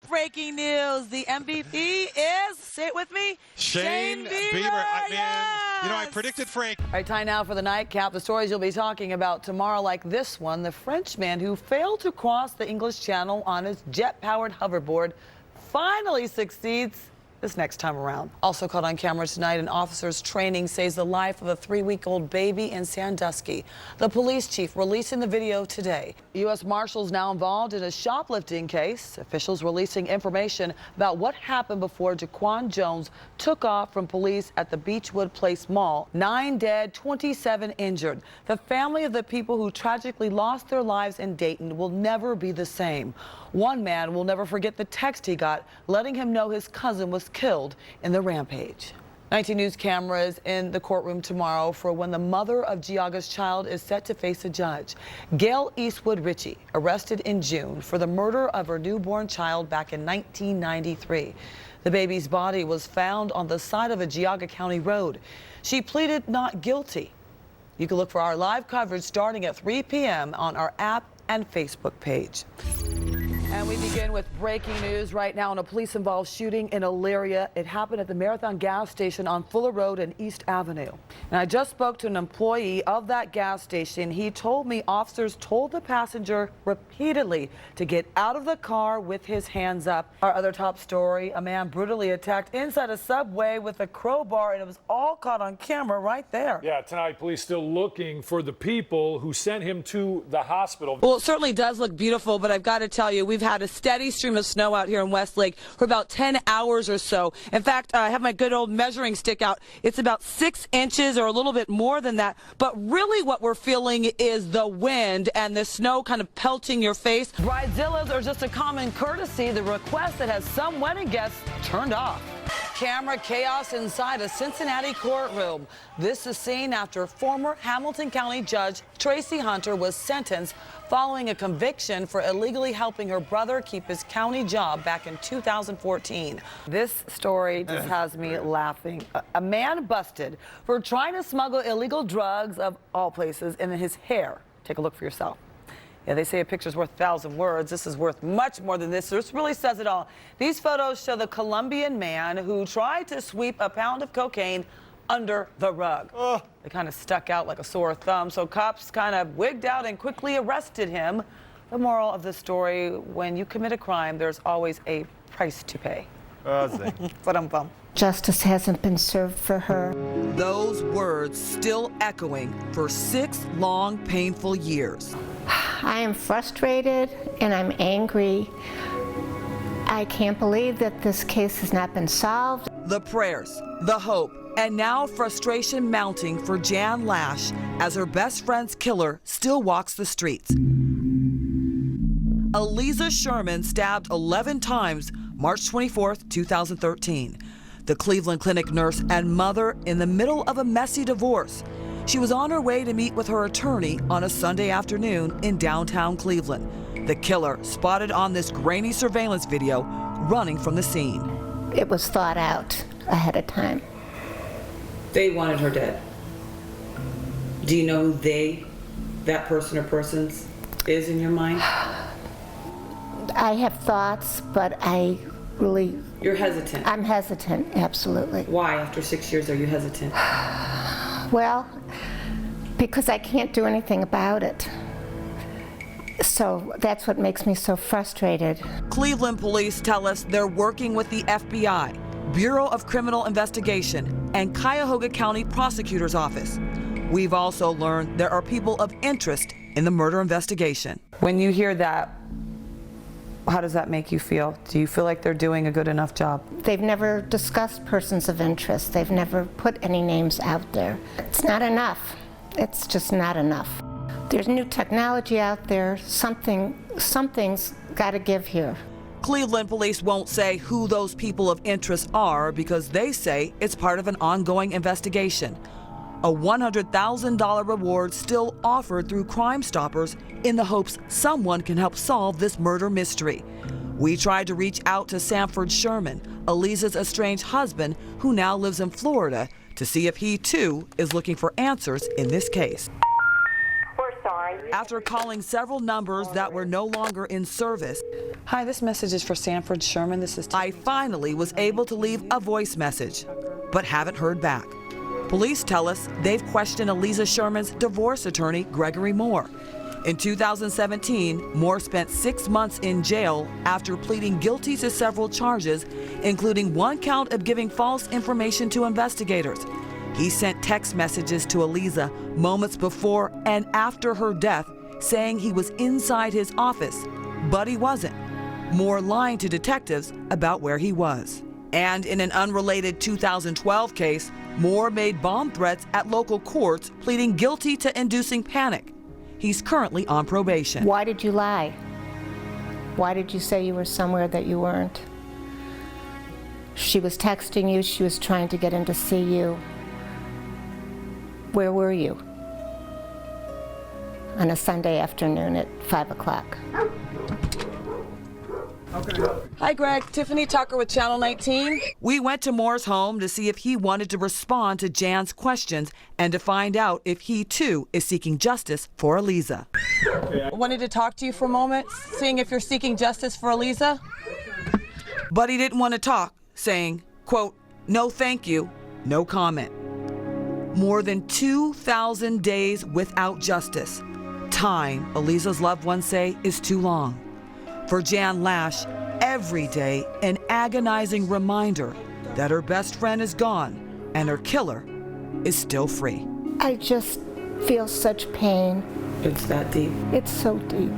breaking news. The MVP is, say it with me, Shane Bieber. I predicted Frank. All right, time now for the nightcap. The stories you'll be talking about tomorrow, like this one. The Frenchman who failed to cross the English Channel on his jet-powered hoverboard finally succeeds this next time around. Also caught on camera tonight, an officer's training saves the life of a 3-week-old baby in Sandusky. The police chief releasing the video today. U.S. Marshals now involved in a shoplifting case. Officials releasing information about what happened before Jaquan Jones took off from police at the Beechwood Place Mall. 9 dead, 27 injured. The family of the people who tragically lost their lives in Dayton will never be the same. One man will never forget the text he got letting him know his cousin was killed in the rampage. 19 News cameras in the courtroom tomorrow for when the mother of Giaga's child is set to face a judge. Gail Eastwood Ritchie, arrested in June for the murder of her newborn child back in 1993. The baby's body was found on the side of a Geauga County road. She pleaded not guilty. You can look for our live coverage starting at 3 p.m. on our app and Facebook page. And we begin with breaking news right now on a police-involved shooting in Elyria. It happened at the Marathon gas station on Fuller Road and East Avenue. And I just spoke to an employee of that gas station. He told me officers told the passenger repeatedly to get out of the car with his hands up. Our other top story, a man brutally attacked inside a Subway with a crowbar, and it was all caught on camera right there. Yeah, tonight police still looking for the people who sent him to the hospital. Well, it certainly does look beautiful, but I've got to tell you, we've had a steady stream of snow out here in Westlake for about 10 hours or so. In fact, I have my good old measuring stick out. It's about 6 inches or a little bit more than that. But really what we're feeling is the wind and the snow kind of pelting your face. Bridezillas are just a common courtesy. The request that has some wedding guests turned off. Camera chaos inside a Cincinnati courtroom. This is seen after former Hamilton County Judge Tracy Hunter was sentenced following a conviction for illegally helping her brother keep his county job back in 2014. This story just has me laughing. A man busted for trying to smuggle illegal drugs, of all places, in his hair. Take a look for yourself. Yeah, they say a picture's worth 1,000 words. This is worth much more than this. This really says it all. These photos show the Colombian man who tried to sweep a pound of cocaine under the rug. It kind of stuck out like a sore thumb, so cops kind of wigged out and quickly arrested him. The moral of the story, when you commit a crime, there's always a price to pay. Justice hasn't been served for her. Those words still echoing for 6 long, painful years. I am frustrated and I'm angry. I can't believe that this case has not been solved. The prayers, the hope, and now frustration mounting for Jan Lash as her best friend's killer still walks the streets. Eliza Sherman stabbed 11 times March 24th, 2013. The Cleveland Clinic nurse and mother in the middle of a messy divorce. She was on her way to meet with her attorney on a Sunday afternoon in downtown Cleveland. The killer spotted on this grainy surveillance video running from the scene. It was thought out ahead of time. They wanted her dead. Do you know who that person or persons, is in your mind? I have thoughts, but I really... You're hesitant. I'm hesitant, absolutely. Why, after 6 years, are you hesitant? Well, because I can't do anything about it. So that's what makes me so frustrated. Cleveland police tell us they're working with the FBI, Bureau of Criminal Investigation, and Cuyahoga County Prosecutor's Office. We've also learned there are people of interest in the murder investigation. When you hear that, how does that make you feel? Do you feel like they're doing a good enough job? They've never discussed persons of interest. They've never put any names out there. It's not enough. It's just not enough. There's new technology out there. Something's got to give here. Cleveland police won't say who those people of interest are because they say it's part of an ongoing investigation. A $100,000 reward still offered through Crime Stoppers in the hopes someone can help solve this murder mystery. We tried to reach out to Sanford Sherman, Eliza's estranged husband, who now lives in Florida, to see if he too is looking for answers in this case. We're sorry, after calling several numbers that were no longer in service. Hi, this message is for Sanford Sherman. This is Tiffani. I finally was able to leave a voice message, but haven't heard back. Police tell us they've questioned Eliza Sherman's divorce attorney, Gregory Moore. In 2017, Moore spent 6 months in jail after pleading guilty to several charges, including one count of giving false information to investigators. He sent text messages to Eliza moments before and after her death, saying he was inside his office, but he wasn't. Moore lying to detectives about where he was. And in an unrelated 2012 case, Moore made bomb threats at local courts, pleading guilty to inducing panic. He's currently on probation. Why did you lie? Why did you say you were somewhere that you weren't? She was texting you, she was trying to get in to see you. Where were you? On a Sunday afternoon at 5 o'clock. Hi, Greg. Tiffany Tucker with Channel 19. We went to Moore's home to see if he wanted to respond to Jan's questions and to find out if he, too, is seeking justice for Eliza. I wanted to talk to you for a moment, seeing if you're seeking justice for Eliza. But he didn't want to talk, saying, quote, "No thank you, no comment." More than 2,000 days without justice. Time, Eliza's loved ones say, is too long. For Jan Lash, every day an agonizing reminder that her best friend is gone and her killer is still free. I just feel such pain. It's that deep. It's so deep.